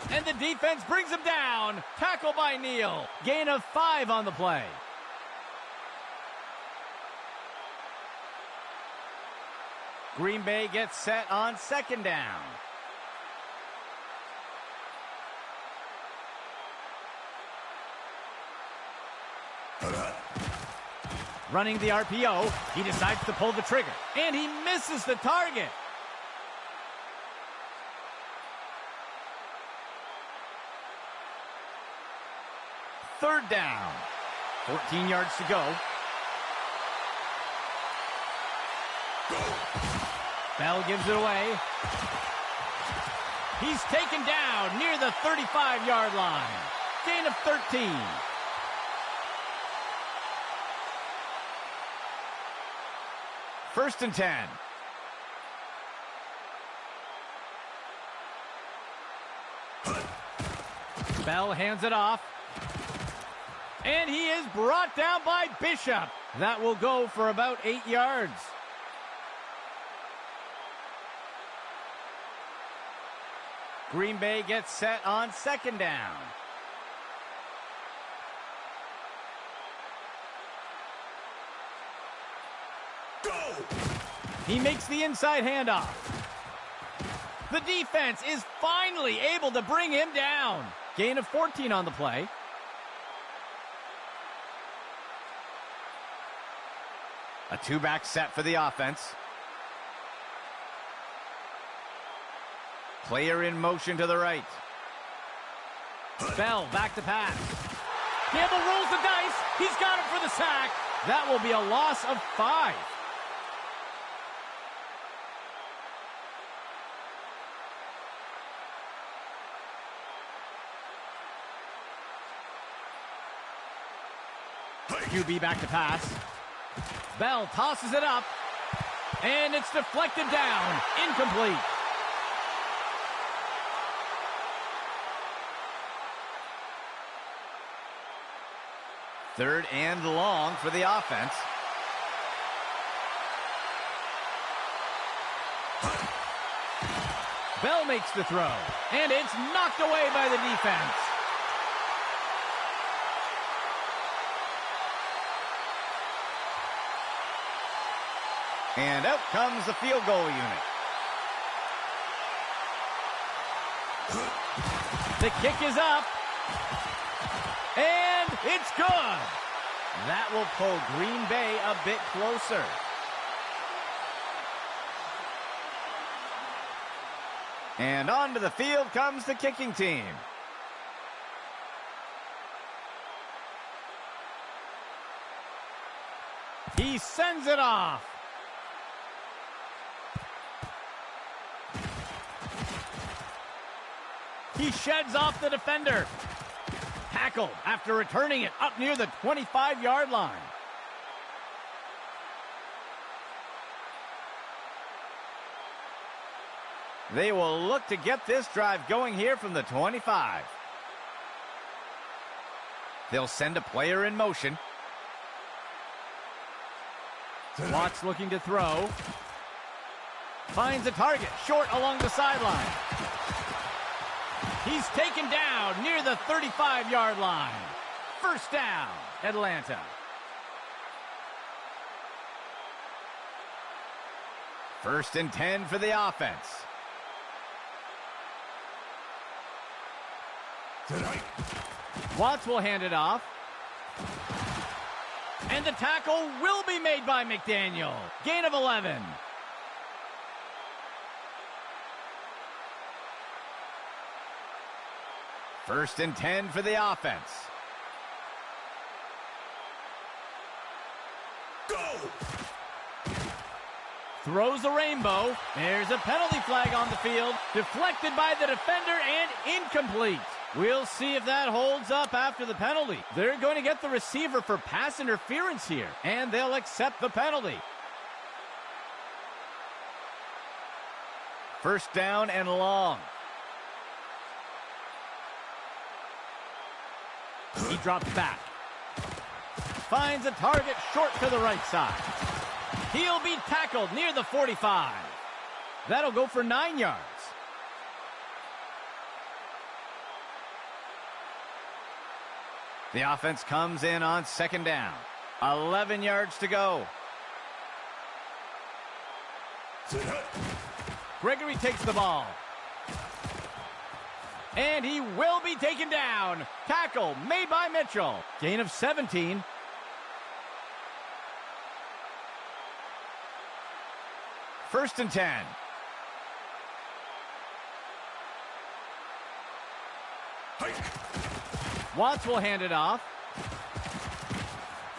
And the defense brings him down. Tackle by Neal. Gain of 5 on the play. Green Bay gets set on second down. Running the RPO, he decides to pull the trigger, and he misses the target. Third down. 14 yards to go. Bell gives it away. He's taken down near the 35-yard line. Gain of 13. First and 10. Bell hands it off. And he is brought down by Bishop. That will go for about 8 yards. Green Bay gets set on second down.
Go!
He makes the inside handoff. The defense is finally able to bring him down. Gain of 14 on the play. A two-back set for the offense. Player in motion to the right. Bell back to pass. Campbell rolls the dice. He's got him for the sack. That will be a loss of 5. QB back to pass. Bell tosses it up. And it's deflected down. Incomplete. Third and long for the offense. Bell makes the throw. And it's knocked away by the defense. And out comes the field goal unit. The kick is up. And it's good. That will pull Green Bay a bit closer. And onto the field comes the kicking team. He sends it off. He sheds off the defender. Tackled after returning it up near the 25-yard line. They will look to get this drive going here from the 25. They'll send a player in motion. Watts looking to throw. Finds a target short along the sideline. He's taken down near the 35-yard line. First down, Atlanta. First and 10 for the offense.
Tonight.
Watts will hand it off. And the tackle will be made by McDaniel. Gain of 11. First and 10 for the offense.
Go!
Throws a rainbow. There's a penalty flag on the field. Deflected by the defender and incomplete. We'll see if that holds up after the penalty. They're going to get the receiver for pass interference here, and they'll accept the penalty. First down and long. He drops back. Finds a target short to the right side. He'll be tackled near the 45. That'll go for 9 yards. The offense comes in on second down. 11 yards to go. Gregory takes the ball. And he will be taken down. Tackle made by Mitchell. Gain of 17. First and 10. Watts will hand it off.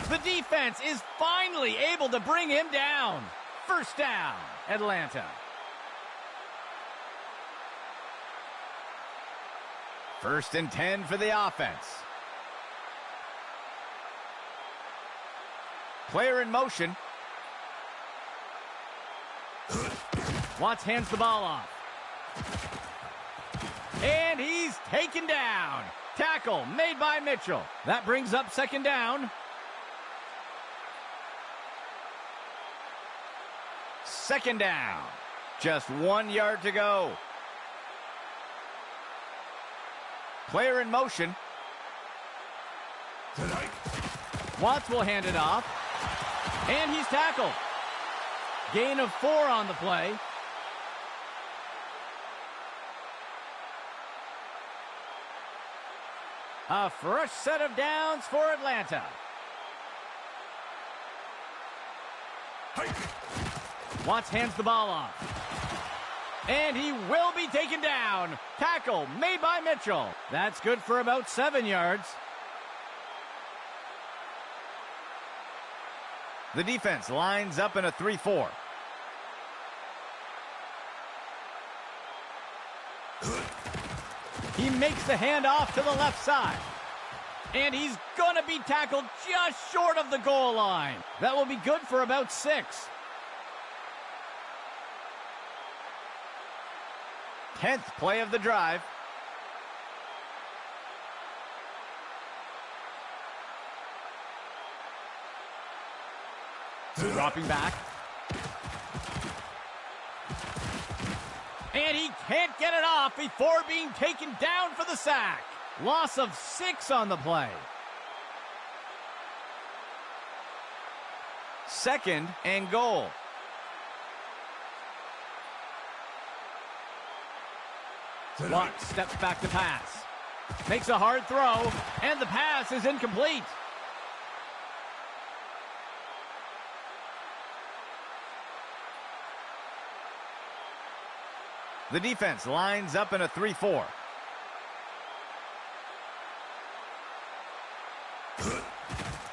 The defense is finally able to bring him down. First down, Atlanta. First and 10 for the offense. Player in motion. Watts hands the ball off. And he's taken down. Tackle made by Mitchell. That brings up second down. Second down. Just 1 yard to go. Player in motion.
Tonight.
Watts will hand it off. And he's tackled. Gain of 4 on the play. A fresh set of downs for Atlanta. Watts hands the ball off. And he will be taken down. Tackle made by Mitchell. That's good for about 7 yards. The defense lines up in a 3-4. He makes the handoff to the left side. And he's going to be tackled just short of the goal line. That will be good for about 6. 10th play of the drive. Dropping back. And he can't get it off before being taken down for the sack. Loss of 6 on the play. Second and goal. Watts steps back to pass. Makes a hard throw, and the pass is incomplete. The defense lines up in a 3-4.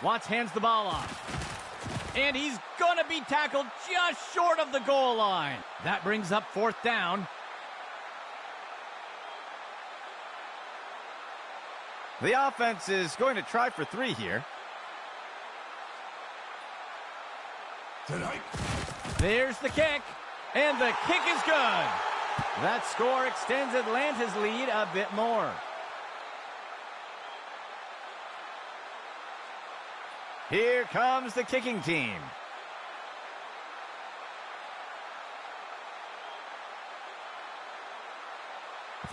Watts hands the ball off. And he's going to be tackled just short of the goal line. That brings up 4th down. The offense is going to try for 3 here.
Tonight.
There's the kick. And the kick is good. That score extends Atlanta's lead a bit more. Here comes the kicking team.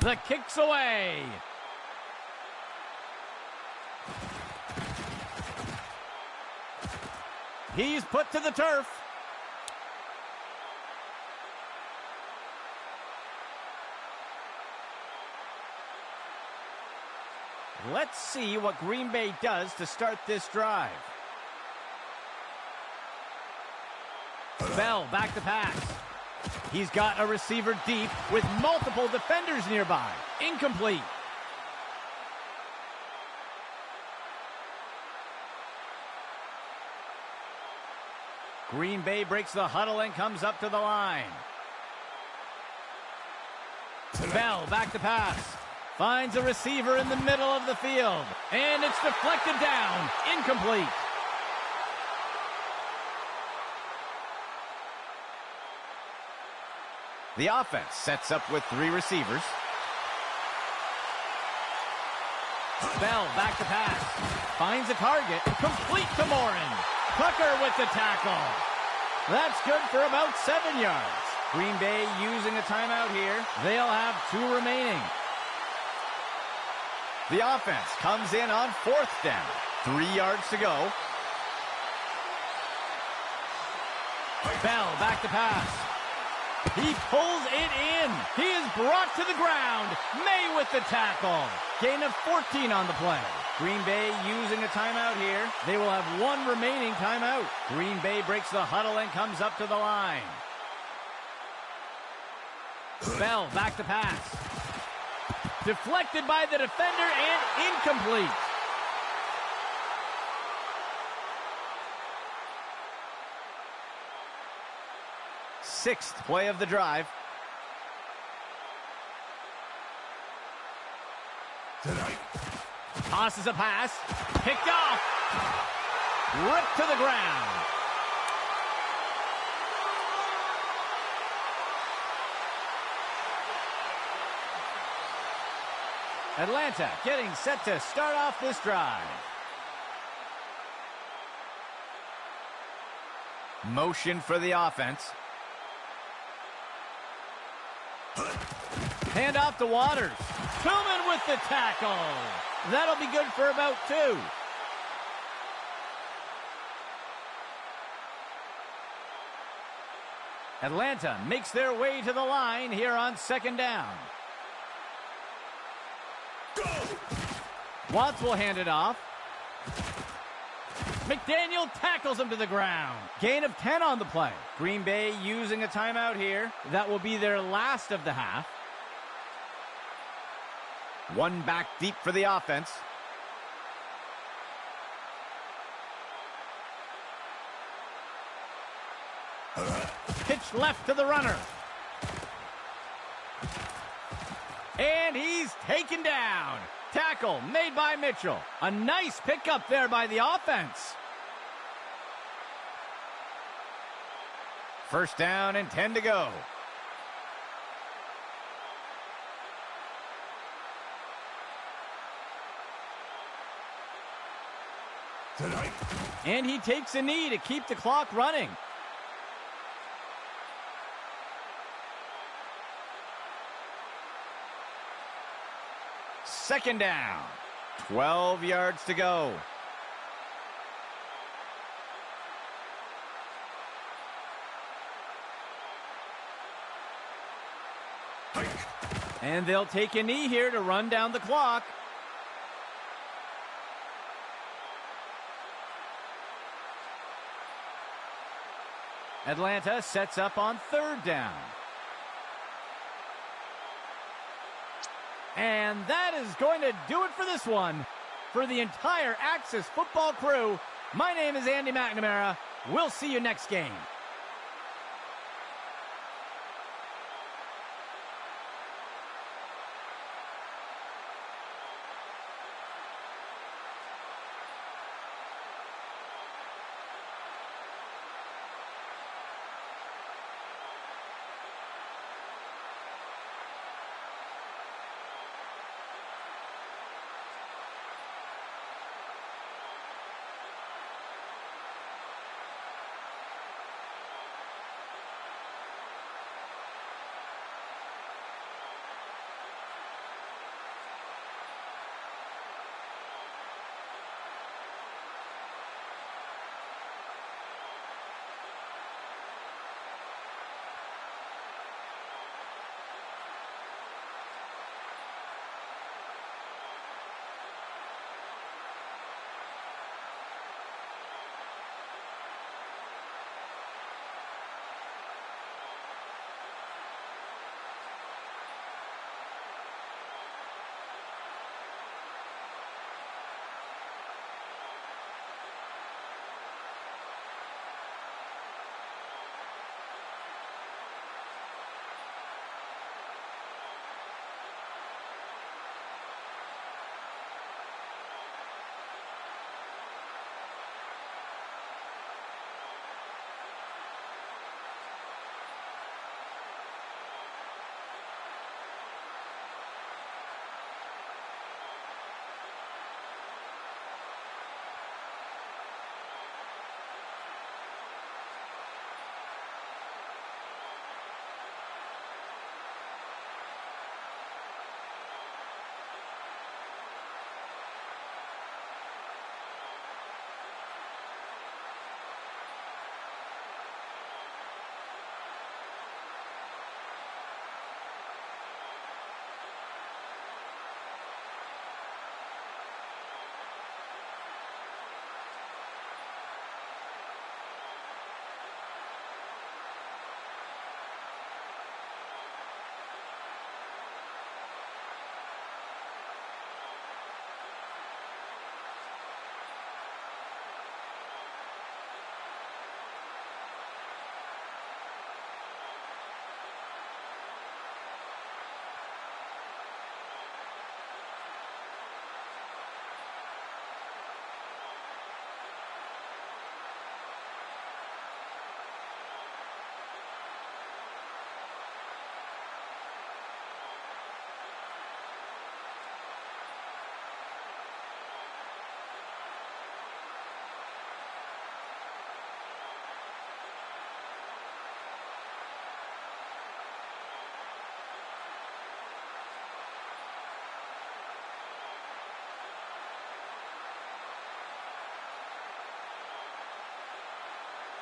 The kick's away. He's put to the turf. Let's see what Green Bay does to start this drive. Bell back to pass. He's got a receiver deep with multiple defenders nearby. Incomplete. Green Bay breaks the huddle and comes up to the line. Bell back to pass. Finds a receiver in the middle of the field. And it's deflected down. Incomplete. The offense sets up with 3 receivers. Bell back to pass. Finds a target. Complete to Morin. Tucker with the tackle. That's good for about 7 yards. Green Bay using a timeout here. They'll have 2 remaining. The offense comes in on 4th down. 3 yards to go. Bell back to pass. He pulls it in. He is brought to the ground. May with the tackle. Gain of 14 on the play. Green Bay using a timeout here. They will have 1 remaining timeout. Green Bay breaks the huddle and comes up to the line. Bell back to pass. Deflected by the defender and incomplete. Sixth play of the drive.
Tonight.
Tosses a pass. Picked off. Ripped to the ground. Atlanta getting set to start off this drive. Motion for the offense. Hand off to Waters. Tillman with the tackle. That'll be good for about 2. Atlanta makes their way to the line here on 2nd down.
Go!
Watts will hand it off. McDaniel tackles him to the ground. Gain of 10 on the play. Green Bay using a timeout here. That will be their last of the half. 1 back deep for the offense. Pitch left to the runner. And he's taken down. Tackle made by Mitchell. A nice pickup there by the offense. 1st down and 10 to go.
Tonight.
And he takes a knee to keep the clock running. Second down. 12 yards to go. And they'll take a knee here to run down the clock. Atlanta sets up on 3rd down. And that is going to do it for this one. For the entire Axis football crew, my name is Andy McNamara. We'll see you next game.